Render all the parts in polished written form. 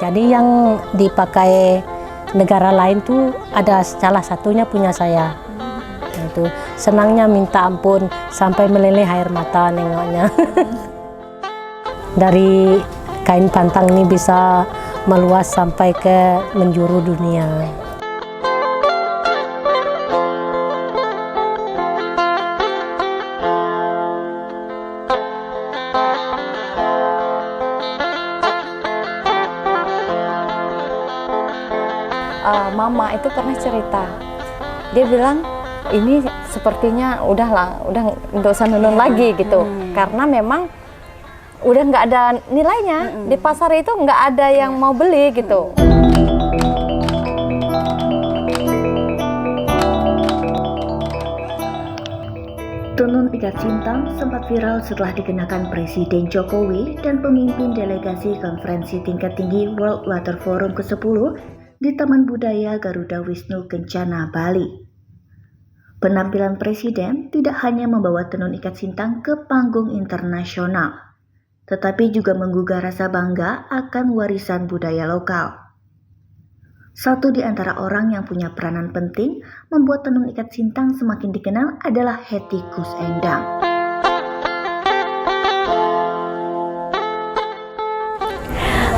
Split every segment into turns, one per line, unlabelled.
Jadi yang dipakai negara lain tuh ada salah satunya punya saya. Itu senangnya minta ampun sampai meleleh air mata nengoknya. Dari kain pantang ini bisa meluas sampai ke menjuru dunia.
Mama itu pernah cerita, dia bilang ini sepertinya udah nggak usah nunun lagi gitu, karena memang udah nggak ada nilainya di pasar itu, nggak ada yang mau beli gitu.
Tenun ikat sintang sempat viral setelah dikenakan Presiden Jokowi dan pemimpin delegasi konferensi tingkat tinggi World Water Forum ke-10 di Taman Budaya Garuda Wisnu Kencana, Bali. Penampilan Presiden tidak hanya membawa tenun ikat sintang ke panggung internasional, tetapi juga menggugah rasa bangga akan warisan budaya lokal. Satu di antara orang yang punya peranan penting membuat tenun ikat sintang semakin dikenal adalah Hetty Koes Endang.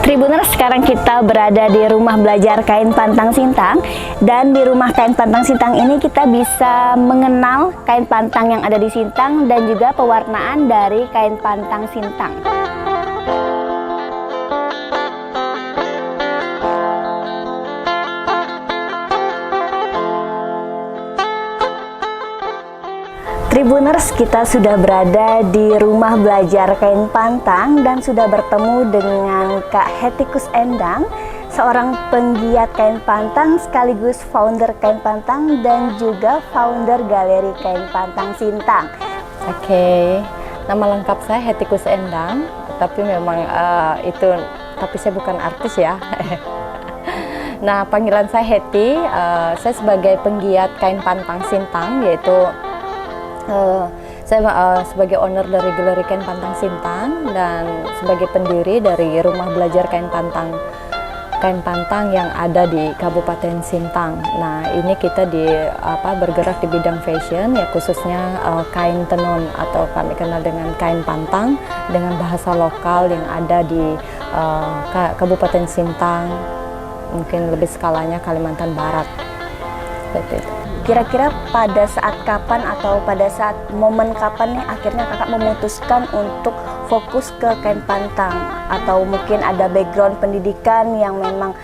Tribuners, sekarang kita berada di rumah belajar kain pantang sintang, dan di rumah kain pantang sintang ini kita bisa mengenal kain pantang yang ada di Sintang dan juga pewarnaan dari kain pantang Sintang. Tribuners, kita sudah berada di rumah belajar kain pantang dan sudah bertemu dengan Kak Hetty Koes Endang, seorang penggiat kain pantang sekaligus founder kain pantang dan juga founder galeri kain pantang Sintang.
Oke, nama lengkap saya Hetty Koes Endang, tapi memang tapi saya bukan artis ya. Nah, panggilan saya Hetty, saya sebagai penggiat kain pantang Sintang, yaitu saya sebagai owner dari Galeri Kain Pantang Sintang dan sebagai pendiri dari rumah belajar kain pantang yang ada di Kabupaten Sintang. Nah, ini kita bergerak di bidang fashion, ya khususnya kain tenun atau kami kenal dengan kain pantang dengan bahasa lokal yang ada di Kabupaten Sintang, mungkin lebih skalanya Kalimantan Barat. Seperti itu.
Kira-kira pada saat kapan atau pada saat momen kapan nih akhirnya kakak memutuskan untuk fokus ke kain pantang, atau mungkin ada background pendidikan yang memang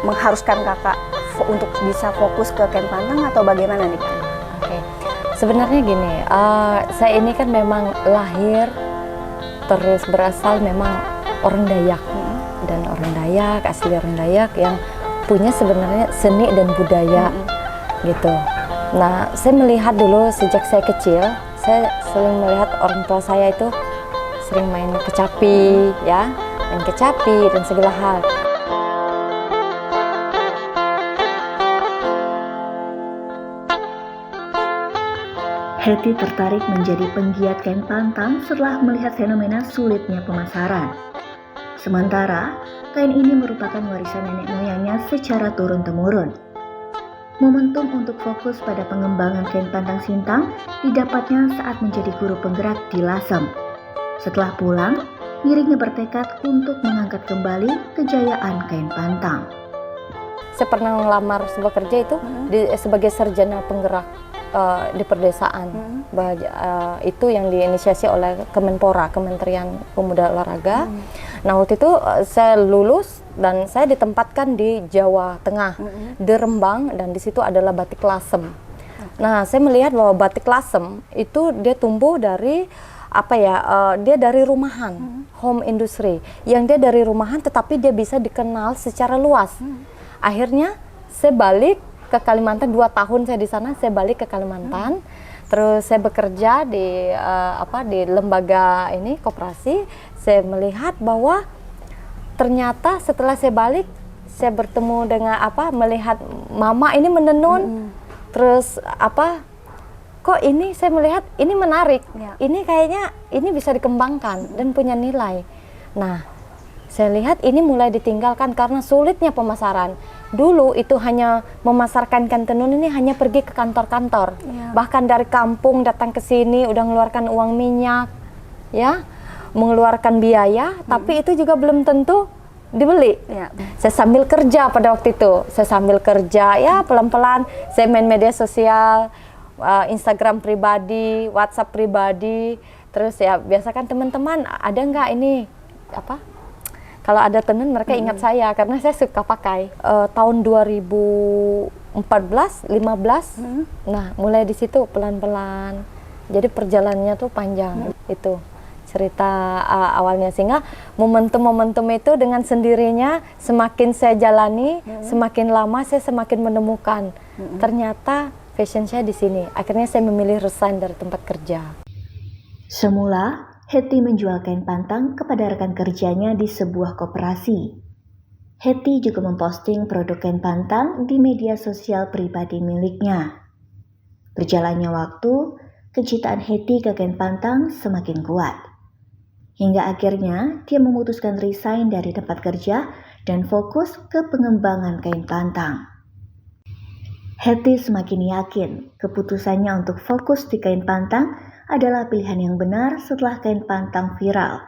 mengharuskan kakak untuk bisa fokus ke kain pantang, atau bagaimana nih Kak?
Oke, sebenarnya gini, saya ini kan memang lahir terus berasal memang orang Dayak, dan orang Dayak, asli orang Dayak yang punya sebenarnya seni dan budaya gitu. Nah, saya melihat dulu sejak saya kecil, saya sering melihat orang tua saya itu sering main kecapi, ya, main kecapi dan segala hal.
Hetty tertarik menjadi penggiat kain pantang setelah melihat fenomena sulitnya pemasaran. Sementara, kain ini merupakan warisan nenek moyangnya secara turun-temurun. Momentum untuk fokus pada pengembangan kain pantang Sintang didapatnya saat menjadi guru penggerak di Lasem. Setelah pulang, dirinya bertekad untuk mengangkat kembali kejayaan kain pantang.
Saya pernah melamar sebuah kerja itu sebagai sarjana penggerak di perdesaan. Itu yang diinisiasi oleh Kemenpora, Kementerian Pemuda Olahraga. Nah, waktu itu saya lulus dan saya ditempatkan di Jawa Tengah, di Rembang, dan di situ adalah batik Lasem. Nah, saya melihat bahwa batik Lasem itu dia tumbuh dari dia dari rumahan, home industry, yang dia dari rumahan tetapi dia bisa dikenal secara luas. Akhirnya saya balik ke Kalimantan, 2 tahun saya di sana, saya balik ke Kalimantan. Terus saya bekerja di di lembaga ini koperasi. Saya melihat bahwa ternyata setelah saya balik, saya bertemu dengan melihat mama ini menenun. Terus kok ini saya melihat ini menarik. Ini kayaknya ini bisa dikembangkan dan punya nilai. Nah, Saya lihat ini mulai ditinggalkan karena sulitnya pemasaran. Dulu itu hanya memasarkan ikan tenun ini hanya pergi ke kantor-kantor. Bahkan dari kampung datang ke sini udah mengeluarkan uang minyak, ya, mengeluarkan biaya, tapi itu juga belum tentu dibeli. Saya sambil kerja pada waktu itu. Saya sambil kerja, ya pelan-pelan saya main media sosial, Instagram pribadi, WhatsApp pribadi. Terus ya biasa kan teman-teman ada nggak ini apa? Kalau ada tenun mereka ingat saya karena saya suka pakai. Tahun 2014, 15, nah mulai di situ pelan-pelan. Jadi perjalanannya tuh panjang itu cerita awalnya, sehingga momentum-momentum itu dengan sendirinya semakin saya jalani, semakin lama saya semakin menemukan ternyata fashion saya di sini. Akhirnya saya memilih resign dari tempat kerja.
Semula, Hetty menjual kain pantang kepada rekan kerjanya di sebuah koperasi. Hetty juga memposting produk kain pantang di media sosial pribadi miliknya. Berjalannya waktu, kecintaan Hetty ke kain pantang semakin kuat. Hingga akhirnya dia memutuskan resign dari tempat kerja dan fokus ke pengembangan kain pantang. Hetty semakin yakin keputusannya untuk fokus di kain pantang adalah pilihan yang benar setelah kain pantang viral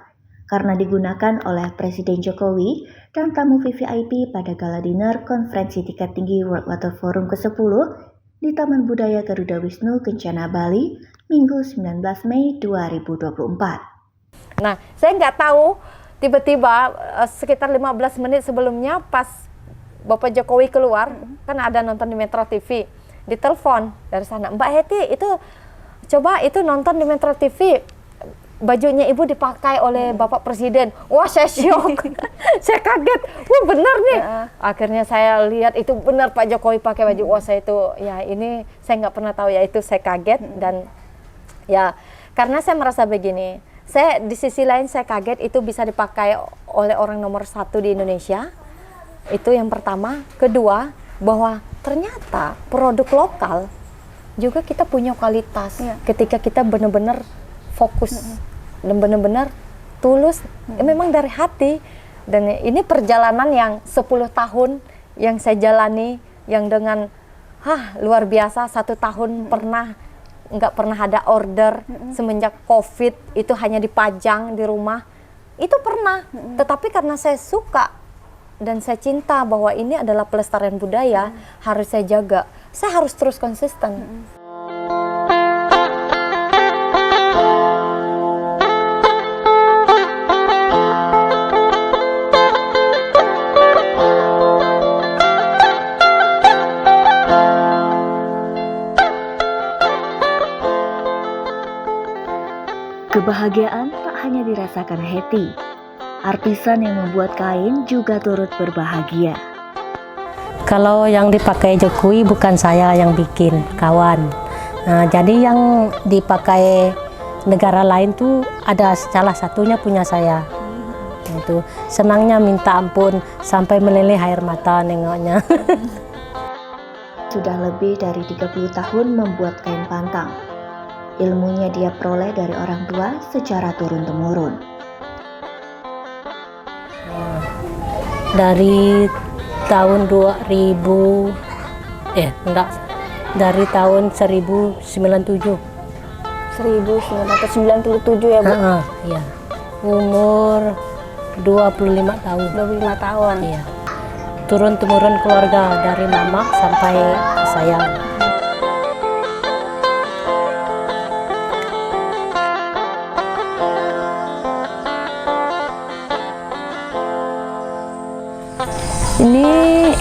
karena digunakan oleh Presiden Jokowi dan tamu VVIP pada gala dinner konferensi tingkat tinggi World Water Forum ke-10 di Taman Budaya Garuda Wisnu Kencana, Bali, Minggu 19 Mei 2024.
Nah, saya nggak tahu, tiba-tiba sekitar 15 menit sebelumnya pas Bapak Jokowi keluar, kan ada nonton di Metro TV, ditelepon dari sana, Mbak Hetty itu coba itu nonton di Metro TV, bajunya ibu dipakai oleh Bapak Presiden. Wah, saya syok, saya kaget, wah benar nih. Akhirnya saya lihat itu benar Pak Jokowi pakai baju. Wah, saya itu ya ini saya nggak pernah tahu, ya itu saya kaget. Dan ya karena saya merasa begini, saya di sisi lain saya kaget itu bisa dipakai oleh orang nomor 1 di Indonesia. Itu yang pertama. Kedua, bahwa ternyata produk lokal juga kita punya kualitas ketika kita benar-benar fokus dan benar-benar tulus, memang dari hati. Dan ini perjalanan yang 10 tahun yang saya jalani, yang dengan luar biasa. 1 tahun nggak pernah ada order semenjak COVID, itu hanya dipajang di rumah, itu pernah. Tetapi karena saya suka dan saya cinta bahwa ini adalah pelestarian budaya, harus saya jaga. Saya harus terus konsisten.
Kebahagiaan tak hanya dirasakan Hetty. Artisan yang membuat kain juga turut berbahagia.
Kalau yang dipakai Jokowi bukan saya yang bikin, kawan. Nah, jadi yang dipakai negara lain tuh ada salah satunya punya saya. Itu senangnya minta ampun sampai meleleh air mata nengoknya.
Sudah lebih dari 30 tahun membuat kain pantang. Ilmunya dia peroleh dari orang tua secara turun-temurun.
Dari tahun 2000 dari tahun 1097.
1997 ya Bu?
Iya. Umur 25 tahun.
25 tahun.
Iya. Turun-temurun keluarga dari mama sampai saya.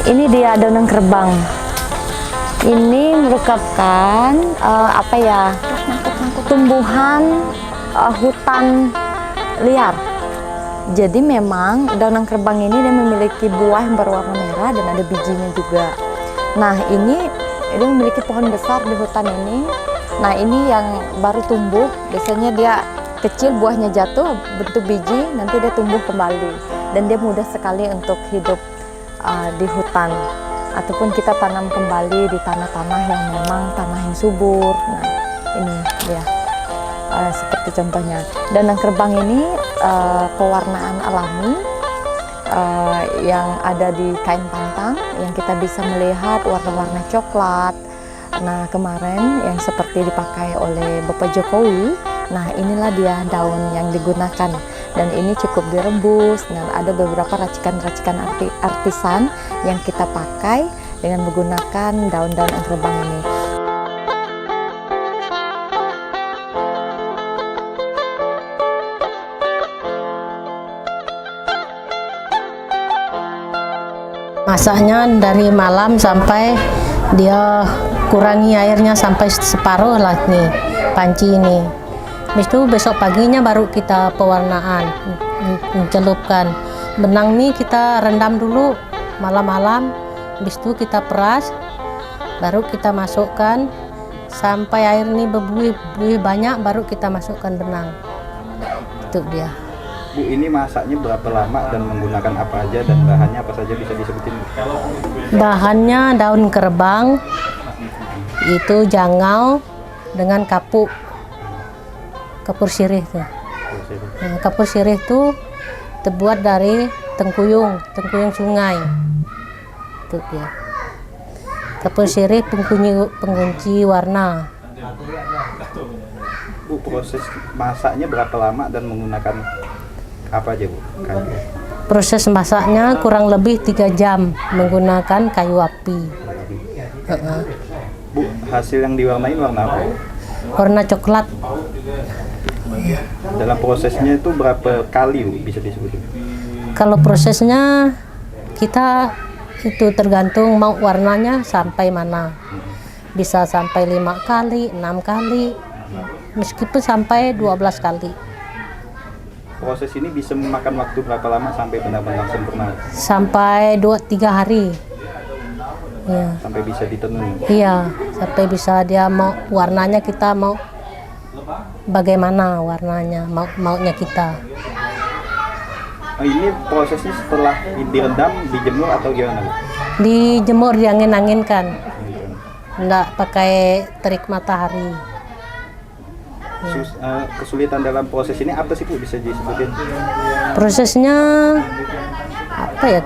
Ini dia donang kerbang. Ini merupakan tumbuhan hutan liar. Jadi memang donang kerbang ini dia memiliki buah yang berwarna merah dan ada bijinya juga. Nah, ini dia memiliki pohon besar di hutan ini. Nah, ini yang baru tumbuh. Biasanya dia kecil, buahnya jatuh, bentuk biji, nanti dia tumbuh kembali. Dan dia mudah sekali untuk hidup di hutan, ataupun kita tanam kembali di tanah-tanah yang memang tanah yang subur. Nah, ini dia seperti contohnya. Donang kerbang ini pewarnaan alami yang ada di kain pantang yang kita bisa melihat warna-warna coklat. Nah, kemarin yang seperti dipakai oleh Bapak Jokowi, nah inilah dia daun yang digunakan, dan ini cukup direbus. Nah, ada beberapa racikan-racikan artisan yang kita pakai dengan menggunakan daun-daun angkerbang ini.
Masaknya dari malam sampai dia kurangi airnya sampai separuh lah nih panci ini. Habis itu besok paginya baru kita pewarnaan, mencelupkan. Benang nih kita rendam dulu malam-malam, habis itu kita peras, baru kita masukkan sampai air ini berbuih banyak, baru kita masukkan benang. Itu dia.
Bu, ini masaknya berapa lama dan menggunakan apa aja dan bahannya apa saja, bisa disebutin?
Bahannya daun kerbang, itu jangau dengan kapur sirih tuh. Nah, kapur sirih itu terbuat dari tengkuyung sungai. Itu dia. Kapur sirih pengunci warna.
Bu, proses masaknya berapa lama dan menggunakan apa aja, Bu? Kayu.
Proses masaknya kurang lebih 3 jam menggunakan kayu api.
Bu, hasil yang diwarnain warna apa?
Warna coklat.
Dalam prosesnya itu berapa kali, Bu, bisa disebutin?
Kalau prosesnya kita itu tergantung mau warnanya sampai mana. Bisa sampai 5 kali, 6 kali, meskipun sampai 12 kali.
Proses ini bisa memakan waktu berapa lama sampai benar-benar sempurna?
Sampai 2-3 hari. Ya.
Sampai bisa ditenun?
Iya, sampai bisa dia mau warnanya, kita mau bagaimana warnanya, maunya kita.
Oh, ini prosesnya setelah direndam, dijemur atau gimana, Bu?
Dijemur, diangin-anginkan. Enggak pakai terik matahari.
Kesulitan dalam proses ini apa sih, Bu, bisa disebutin?
Prosesnya apa ya?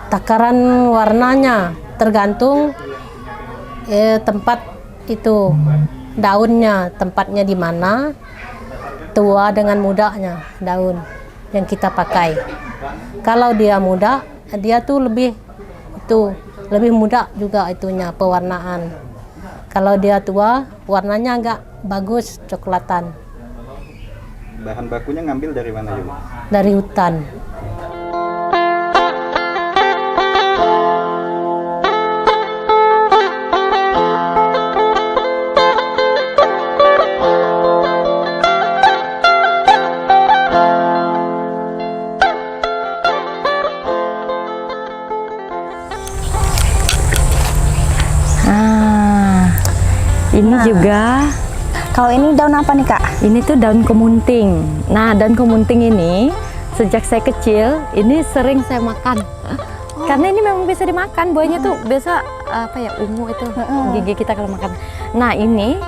Takaran warnanya tergantung tempat itu, daunnya tempatnya di mana, tua dengan mudanya daun yang kita pakai. Kalau dia muda, dia tuh lebih muda juga itunya pewarnaan. Kalau dia tua, warnanya agak bagus coklatan.
Bahan bakunya ngambil dari mana, Bu?
Dari hutan.
Ini juga,
Kalau ini daun apa nih, Kak?
ini tuh daun kemunting. Nah, daun kemunting ini sejak saya kecil ini sering saya makan. Karena ini memang bisa dimakan, buahnya tuh biasa apa ya, ungu itu gigi kita kalau makan. Nah, ini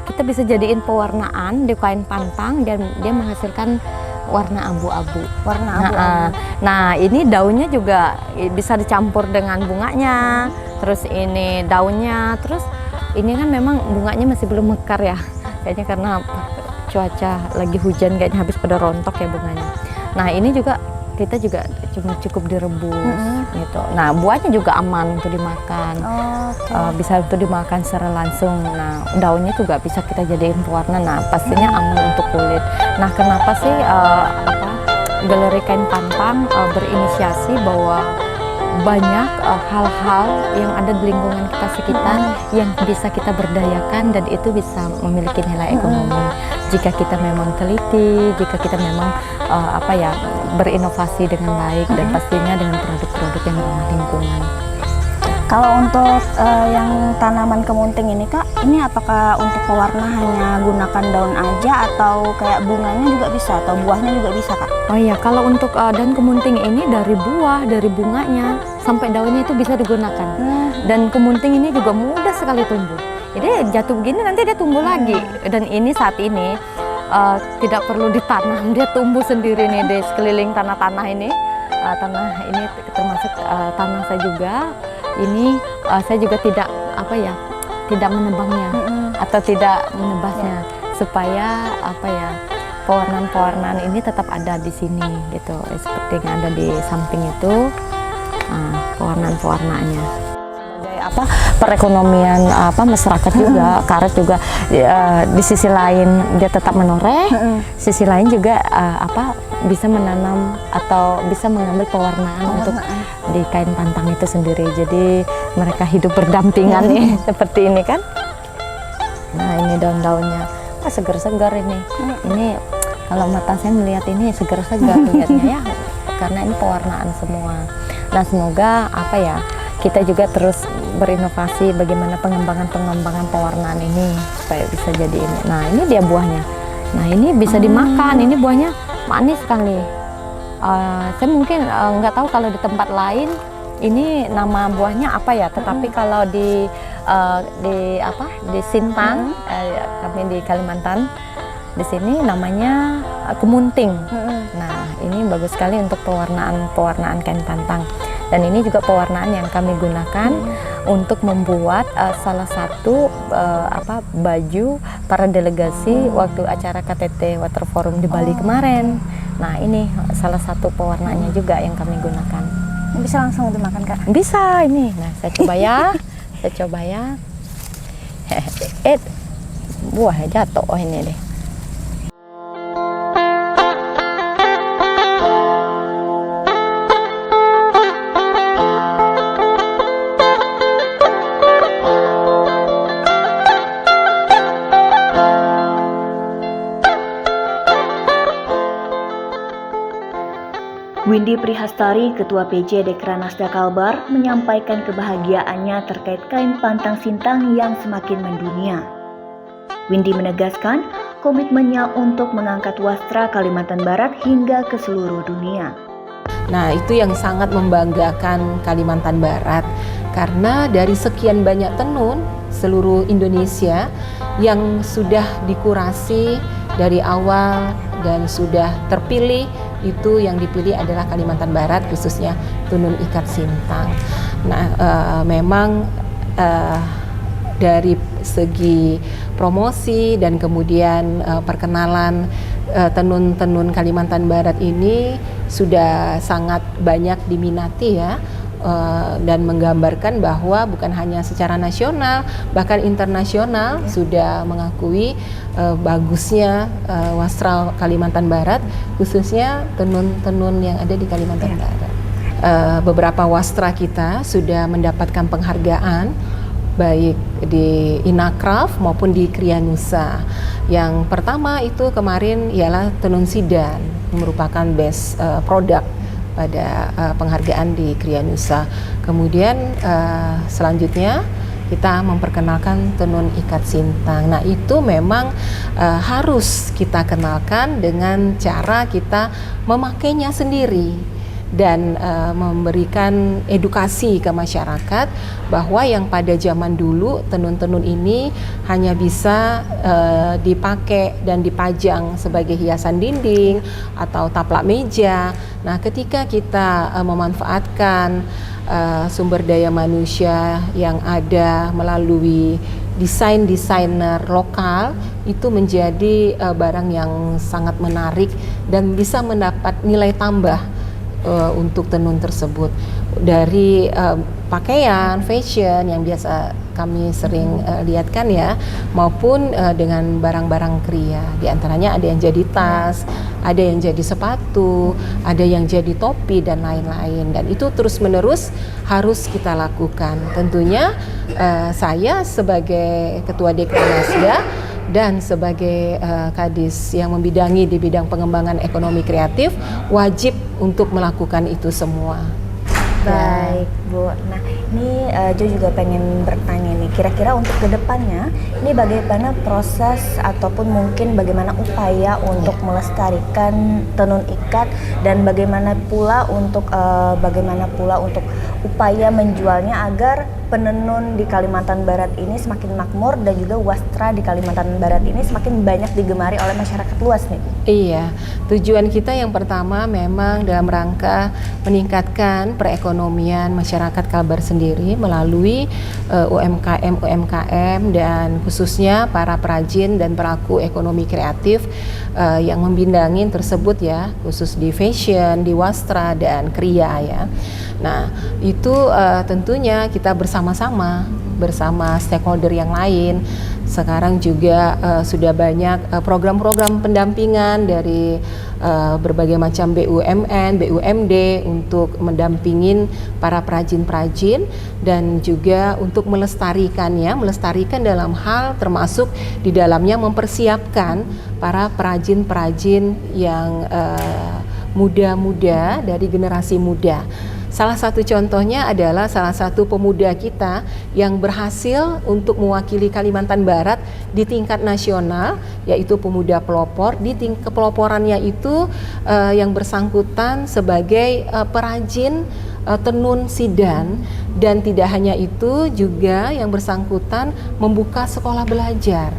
kita bisa jadiin pewarnaan di kain pantang dan dia menghasilkan warna abu-abu.
Warna abu-abu.
Nah, ini daunnya juga bisa dicampur dengan bunganya. Terus ini daunnya, terus ini kan memang bunganya masih belum mekar ya, kayaknya karena cuaca lagi hujan, kayaknya habis pada rontok ya bunganya. Nah, ini juga kita juga cuma cukup direbus gitu. Nah, buahnya juga aman untuk dimakan, bisa untuk dimakan secara langsung. Nah, daunnya juga bisa kita jadiin pewarna. Nah, pastinya aman untuk kulit. Nah, kenapa sih Galeri Kain Pantang berinisiasi bahwa banyak hal-hal yang ada di lingkungan kita sekitar yang bisa kita berdayakan dan itu bisa memiliki nilai ekonomi jika kita memang teliti, jika kita memang berinovasi dengan baik dan pastinya dengan produk-produk yang ramah lingkungan.
Kalau untuk yang tanaman kemunting ini, Kak, ini apakah untuk pewarna hanya gunakan daun aja atau kayak bunganya juga bisa atau buahnya juga bisa, Kak?
Oh iya, kalau untuk daun kemunting ini dari buah, dari bunganya sampai daunnya itu bisa digunakan. Dan kemunting ini juga mudah sekali tumbuh. Jadi jatuh begini nanti dia tumbuh lagi. Dan ini saat ini tidak perlu ditanam, dia tumbuh sendiri nih di sekeliling tanah-tanah ini. tanah ini termasuk tanah saya juga. Ini saya juga tidak tidak menebangnya atau tidak menebasnya supaya pewarnaan-pewarnaan ini tetap ada di sini gitu, seperti yang ada di samping itu pewarnaan-pewarnaannya. Sebagai perekonomian masyarakat juga, karet juga di sisi lain dia tetap menoreh, sisi lain juga bisa menanam atau bisa mengambil pewarnaan untuk di kain pantang itu sendiri. Jadi mereka hidup berdampingan nih seperti ini kan. Nah ini daun-daunnya, segar-segar ini. Ini kalau mata saya melihat ini segar-segar lihatnya ya, karena ini pewarnaan semua. Nah semoga kita juga terus berinovasi bagaimana pengembangan pewarnaan ini supaya bisa jadi ini. Nah ini dia buahnya. Nah ini bisa dimakan, ini buahnya manis sekali. Saya mungkin nggak tahu kalau di tempat lain ini nama buahnya apa ya, tetapi kalau di Sintang, kami di Kalimantan, di sini namanya kemunting. Nah ini bagus sekali untuk pewarnaan kain pantang. Dan ini juga pewarnaan yang kami gunakan untuk membuat salah satu baju para delegasi waktu acara KTT Water Forum di Bali kemarin. Nah ini salah satu pewarnaannya juga yang kami gunakan.
Bisa langsung dimakan Kak?
Bisa ini. Nah saya coba ya, saya coba ya. Buahnya jatuh ini deh.
Windy Prihastari, Ketua PJ Dekranasda Kalbar, menyampaikan kebahagiaannya terkait kain pantang Sintang yang semakin mendunia. Windy menegaskan komitmennya untuk mengangkat wastra Kalimantan Barat hingga ke seluruh dunia.
Nah, itu yang sangat membanggakan Kalimantan Barat, karena dari sekian banyak tenun seluruh Indonesia yang sudah dikurasi dari awal dan sudah terpilih, itu yang dipilih adalah Kalimantan Barat, khususnya tenun ikat Sintang. Nah, memang dari segi promosi dan kemudian perkenalan tenun-tenun Kalimantan Barat ini sudah sangat banyak diminati ya, dan menggambarkan bahwa bukan hanya secara nasional, bahkan internasional sudah mengakui bagusnya wastra Kalimantan Barat, khususnya tenun-tenun yang ada di Kalimantan Barat. Beberapa wastra kita sudah mendapatkan penghargaan baik di Inacraft maupun di Krianusa. Yang pertama itu kemarin ialah tenun sidan, merupakan best product pada penghargaan di Krianusa. Kemudian selanjutnya kita memperkenalkan tenun ikat Sintang. Nah itu memang harus kita kenalkan dengan cara kita memakainya sendiri dan memberikan edukasi ke masyarakat bahwa yang pada zaman dulu tenun-tenun ini hanya bisa dipakai dan dipajang sebagai hiasan dinding atau taplak meja. Nah, ketika kita memanfaatkan sumber daya manusia yang ada melalui desainer lokal, itu menjadi barang yang sangat menarik dan bisa mendapat nilai tambah untuk tenun tersebut, dari pakaian, fashion yang biasa kami sering lihatkan ya, maupun dengan barang-barang kria. Di antaranya ada yang jadi tas, ada yang jadi sepatu, ada yang jadi topi dan lain-lain. Dan itu terus-menerus harus kita lakukan. Tentunya saya sebagai Ketua Dekranasda dan sebagai Kadis yang membidangi di bidang pengembangan ekonomi kreatif wajib untuk melakukan itu semua.
Baik, Bu. Nah, ini Jo juga pengen bertanya nih, kira-kira untuk kedepannya, ini bagaimana proses ataupun mungkin bagaimana upaya untuk melestarikan tenun ikat dan bagaimana pula untuk upaya menjualnya agar penenun di Kalimantan Barat ini semakin makmur dan juga wastra di Kalimantan Barat ini semakin banyak digemari oleh masyarakat luas nih.
Iya, tujuan kita yang pertama memang dalam rangka meningkatkan perekonomian masyarakat Kalbar sendiri melalui UMKM dan khususnya para perajin dan pelaku ekonomi kreatif yang membindangi tersebut ya, khusus di fashion, di wastra dan kriya ya. Nah, itu tentunya kita bersama-sama bersama stakeholder yang lain. Sekarang juga sudah banyak program-program pendampingan dari berbagai macam BUMN, BUMD untuk mendampingin para perajin-perajin dan juga untuk melestarikannya, melestarikan dalam hal termasuk di dalamnya mempersiapkan para perajin-perajin yang muda-muda dari generasi muda. Salah satu contohnya adalah salah satu pemuda kita yang berhasil untuk mewakili Kalimantan Barat di tingkat nasional, yaitu pemuda pelopor. Di tingkat peloporannya itu yang bersangkutan sebagai perajin tenun sidan, dan tidak hanya itu juga yang bersangkutan membuka sekolah belajar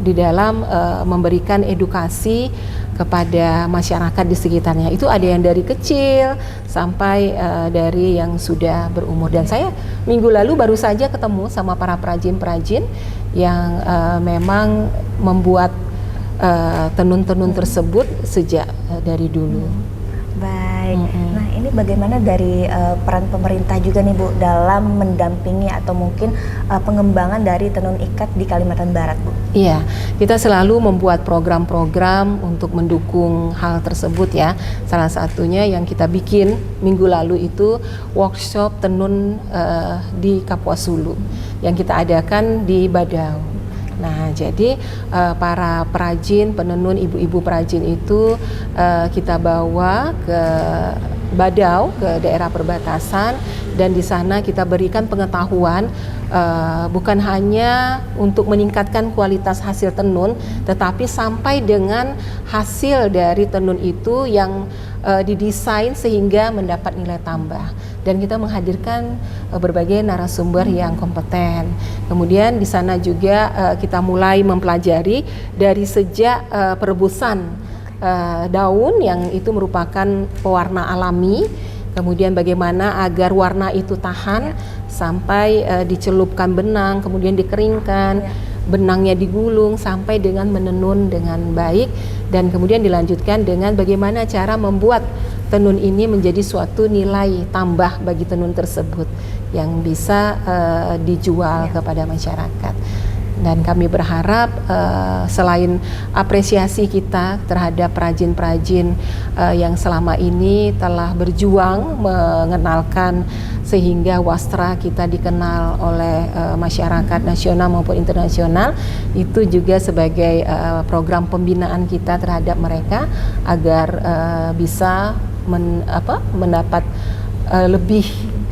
di dalam memberikan edukasi kepada masyarakat di sekitarnya. Itu ada yang dari kecil sampai dari yang sudah berumur. Dan saya minggu lalu baru saja ketemu sama para perajin-perajin yang memang membuat tenun-tenun tersebut sejak dari dulu.
Baik. Nah, ini bagaimana dari peran pemerintah juga nih Bu dalam mendampingi atau mungkin pengembangan dari tenun ikat di Kalimantan Barat, Bu?
Iya, kita selalu membuat program-program untuk mendukung hal tersebut ya. Salah satunya yang kita bikin minggu lalu itu workshop tenun di Kapuas Hulu yang kita adakan di Badau. Nah, jadi para perajin, penenun, ibu-ibu perajin itu kita bawa ke Badau, ke daerah perbatasan, dan di sana kita berikan pengetahuan bukan hanya untuk meningkatkan kualitas hasil tenun, tetapi sampai dengan hasil dari tenun itu yang didesain sehingga mendapat nilai tambah. Dan kita menghadirkan berbagai narasumber yang kompeten. Kemudian di sana juga kita mulai mempelajari dari sejak perebusan daun yang itu merupakan pewarna alami, kemudian bagaimana agar warna itu tahan sampai dicelupkan benang, kemudian dikeringkan, benangnya digulung sampai dengan menenun dengan baik, dan kemudian dilanjutkan dengan bagaimana cara membuat tenun ini menjadi suatu nilai tambah bagi tenun tersebut yang bisa dijual kepada masyarakat. Dan kami berharap selain apresiasi kita terhadap perajin-perajin yang selama ini telah berjuang mengenalkan sehingga wastra kita dikenal oleh masyarakat nasional maupun internasional, itu juga sebagai program pembinaan kita terhadap mereka agar bisa mendapat lebih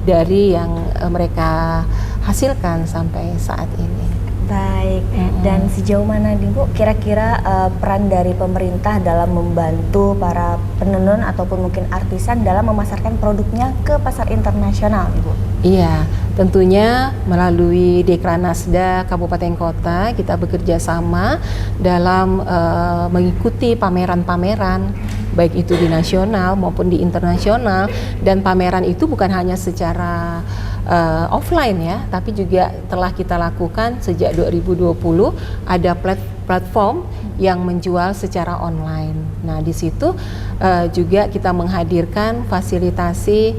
dari yang mereka hasilkan sampai saat ini.
Baik, dan sejauh mana nih Bu kira-kira peran dari pemerintah dalam membantu para penenun ataupun mungkin artisan dalam memasarkan produknya ke pasar internasional, Ibu?
Iya, tentunya melalui Dekranasda Kabupaten Kota kita bekerja sama dalam mengikuti pameran-pameran baik itu di nasional maupun di internasional, dan pameran itu bukan hanya secara offline ya, tapi juga telah kita lakukan sejak 2020 ada platform yang menjual secara online. Nah, di situ juga kita menghadirkan fasilitasi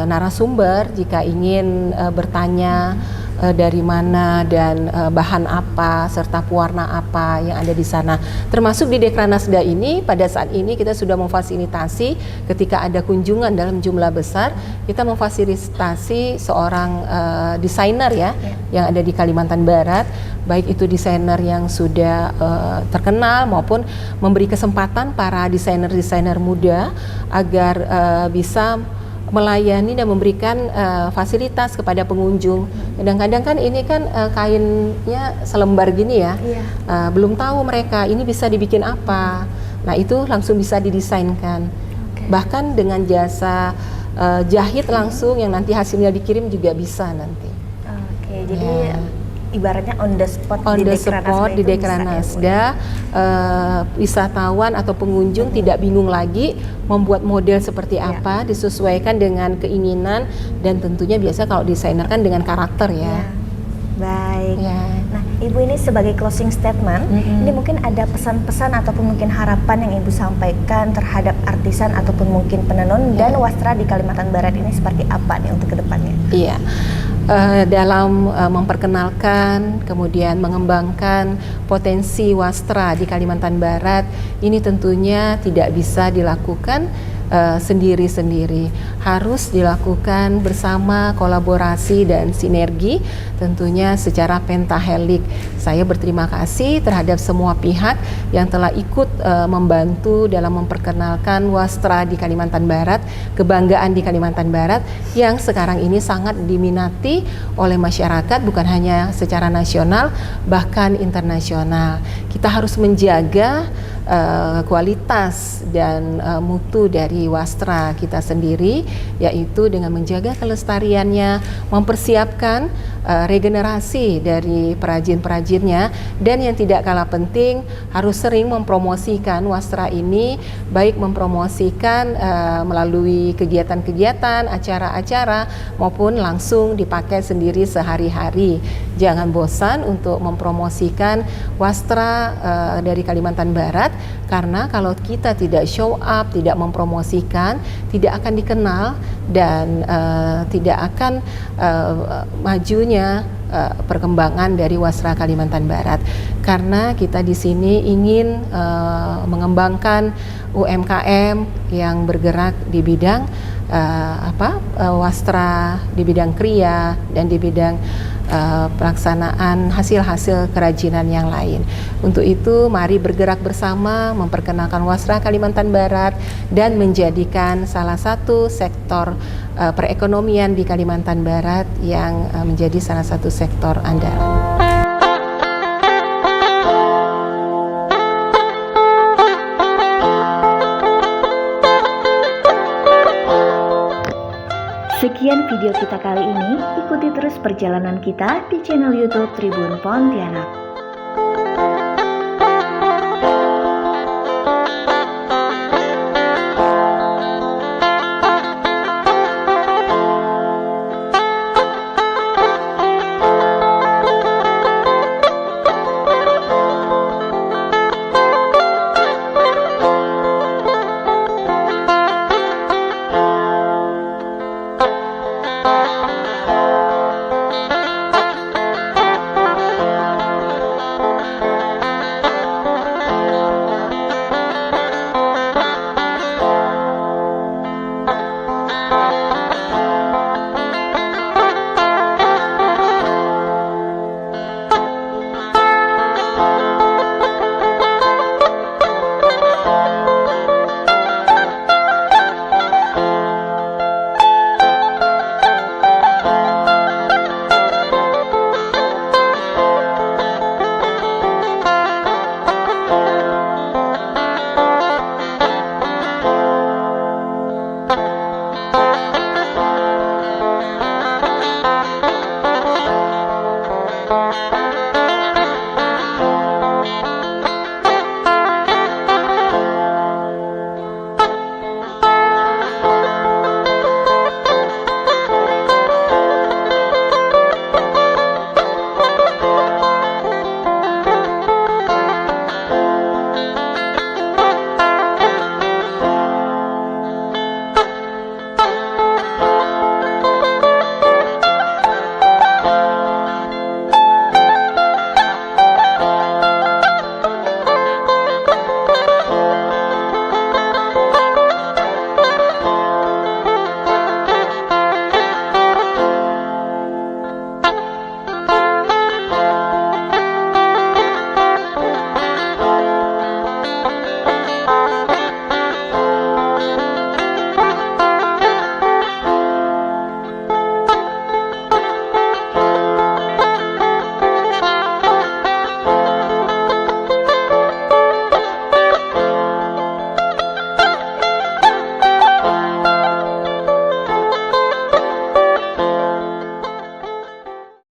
narasumber jika ingin bertanya dari mana dan bahan apa serta pewarna apa yang ada di sana. Termasuk di Dekranasda ini pada saat ini kita sudah memfasilitasi ketika ada kunjungan dalam jumlah besar, kita memfasilitasi seorang desainer ya yang ada di Kalimantan Barat, baik itu desainer yang sudah terkenal maupun memberi kesempatan para desainer-desainer muda agar bisa melayani dan memberikan fasilitas kepada pengunjung. Kadang-kadang kan ini kan kainnya selembar gini ya, belum tahu mereka ini bisa dibikin apa. Nah itu langsung bisa didesainkan. Bahkan dengan jasa jahit langsung yang nanti hasilnya dikirim juga bisa nanti.
Oke, jadi ibaratnya on the spot
di Dekranasda, wisatawan atau pengunjung tidak bingung lagi membuat model seperti apa, disesuaikan dengan keinginan, dan tentunya biasa kalau desainer kan dengan karakter ya.
Baik. Nah, Ibu ini sebagai closing statement, ini mungkin ada pesan-pesan ataupun mungkin harapan yang Ibu sampaikan terhadap artisan ataupun mungkin penenun dan wastra di Kalimantan Barat ini seperti apa nih untuk kedepannya?
Iya. Dalam memperkenalkan, kemudian mengembangkan potensi wastra di Kalimantan Barat, ini tentunya tidak bisa dilakukan sendiri-sendiri, harus dilakukan bersama, kolaborasi dan sinergi, tentunya secara pentahelik. Saya berterima kasih terhadap semua pihak yang telah ikut membantu dalam memperkenalkan wastra di Kalimantan Barat, kebanggaan di Kalimantan Barat yang sekarang ini sangat diminati oleh masyarakat, bukan hanya secara nasional, bahkan internasional. Kita harus menjaga kualitas dan mutu dari wastra kita sendiri, yaitu dengan menjaga kelestariannya, mempersiapkan regenerasi dari perajin-perajinnya, dan yang tidak kalah penting harus sering mempromosikan wastra ini, baik mempromosikan melalui kegiatan-kegiatan, acara-acara, maupun langsung dipakai sendiri sehari-hari. Jangan bosan untuk mempromosikan wastra dari Kalimantan Barat, karena kalau kita tidak show up, tidak mempromosikan, tidak akan dikenal dan tidak akan majunya perkembangan dari wastra Kalimantan Barat. Karena kita di sini ingin mengembangkan UMKM yang bergerak di bidang wastra, di bidang kriya, dan di bidang pelaksanaan hasil-hasil kerajinan yang lain. Untuk itu mari bergerak bersama memperkenalkan wastra Kalimantan Barat dan menjadikan salah satu sektor perekonomian di Kalimantan Barat yang menjadi salah satu sektor andalan.
Sekian video kita kali ini, ikuti terus perjalanan kita di channel YouTube Tribun Pontianak.